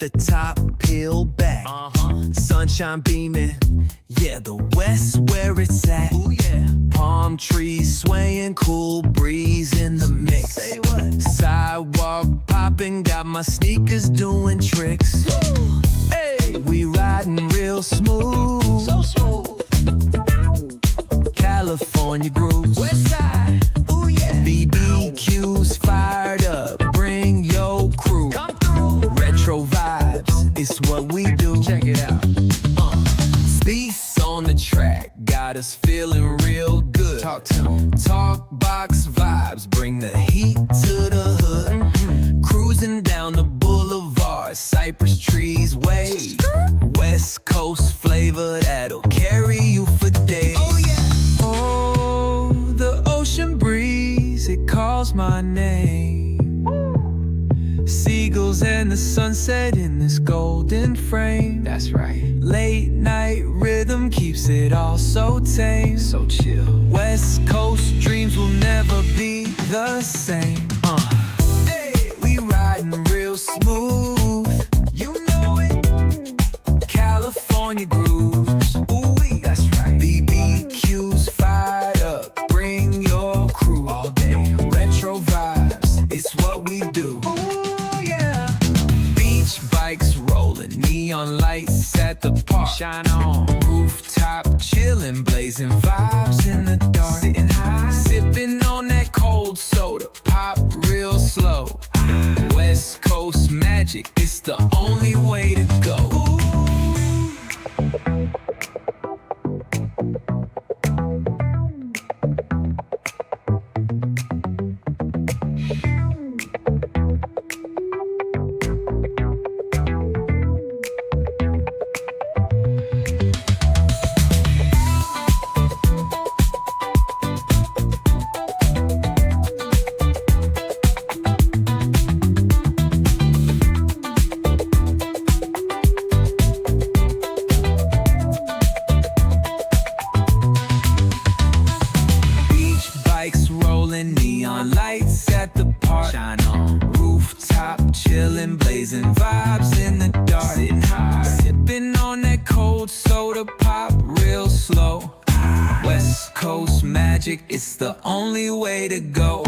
the top peeled back. Sunshine beaming, yeah, the West where it's at. Ooh, yeah. Palm trees swaying, cool breeze in the mix. Say what? Sidewalk popping, got my sneakers doing tricks. Woo. Hey, we riding real smooth, so smooth. California grooves, West Side, ooh yeah. BBQs fired up, bring your crew. Come through. Retro vibes, it's what we do. Check it out. Beats on the track, got us feeling real good. Talk to me. Talk box vibes, bring the heat to the hood. Cruising down the boulevard, cypress trees wave. West Coast flavor that'll carry you for days. Oh yeah. Oh, the ocean breeze, it calls my name. Seagulls and the sunset in this golden frame. That's right. Late night rhythm keeps it all so tame. So chill. West Coast dreams will never be the same. Hey, we riding real smooth. You know it. California grooves. Ooh, that's right. BBQs fired up. Bring your crew all day. Retro vibes, it's what we do. Bikes rolling, neon lights at the park. Shine on, rooftop chillin', blazing vibes in the dark. Sitting high, sipping on that cold soda, pop real slow. West Coast magic, it's the only way to go. Neon lights at the park. Shine on, rooftop chillin', blazing vibes in the dark. Sitting high, sipping on that cold soda, pop real slow. West Coast magic, it's the only way to go.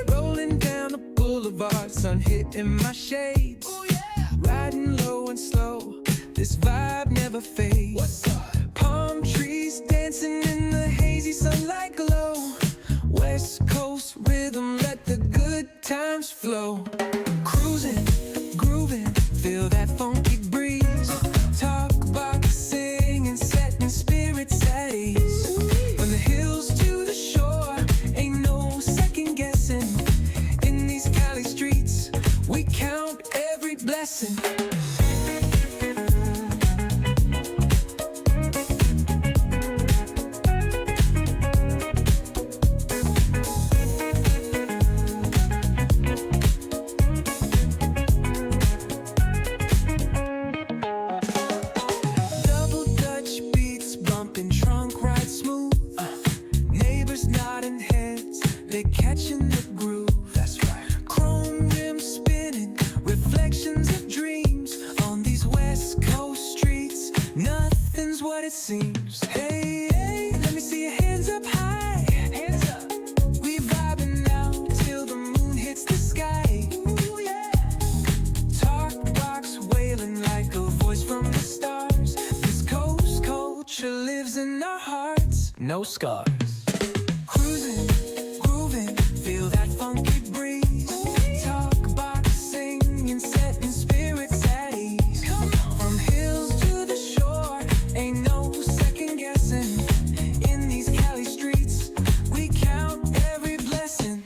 Rolling down the boulevard, sun hitting my shades. Ooh, yeah. Riding low and slow, this vibe never fades. What's up? Palm trees dancing in the hazy sunlight glow. West Coast rhythm, let the good times flow. Cruising, grooving, feel that funky breeze. Talk box singing, setting spirits at ease. From the hills to the shore, ain't no second guessing. In these Cali streets, we count every blessing. They're catching the groove. That's right. Chrome rims spinning, reflections of dreams on these West Coast streets. Nothing's what it seems. Hey, hey, let me see your hands up high. Hands up. We vibing now till the moon hits the sky. Ooh, yeah. Talk box wailing like a voice from the stars. This coast culture lives in our hearts. No scars. Cruising, feel that funky breeze. Talk box singing, setting spirits at ease. From hills to the shore, ain't no second guessing. In these Cali streets, we count every blessing.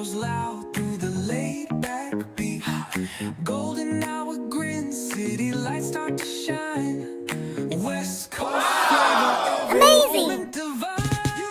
echoes loud through the laid-back beat. Golden hour grins, city lights start to shine. West Coast flavor, every moment divine. You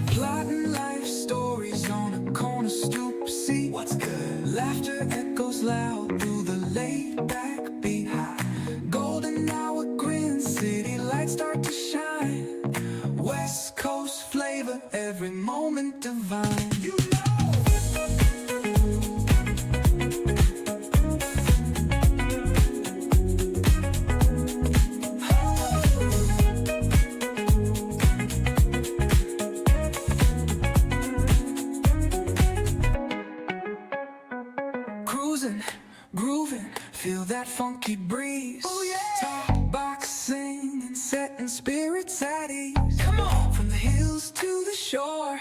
plotting life stories on a corner stoop seat. What's good? Laughter echoes loud through the laid-back beat. Golden hour grins, city lights start to shine. West Coast flavor, every moment divine. You cruising, grooving, feel that funky breeze. Oh yeah! Top box singing, setting spirits at ease. Come on! From the hills to the shore,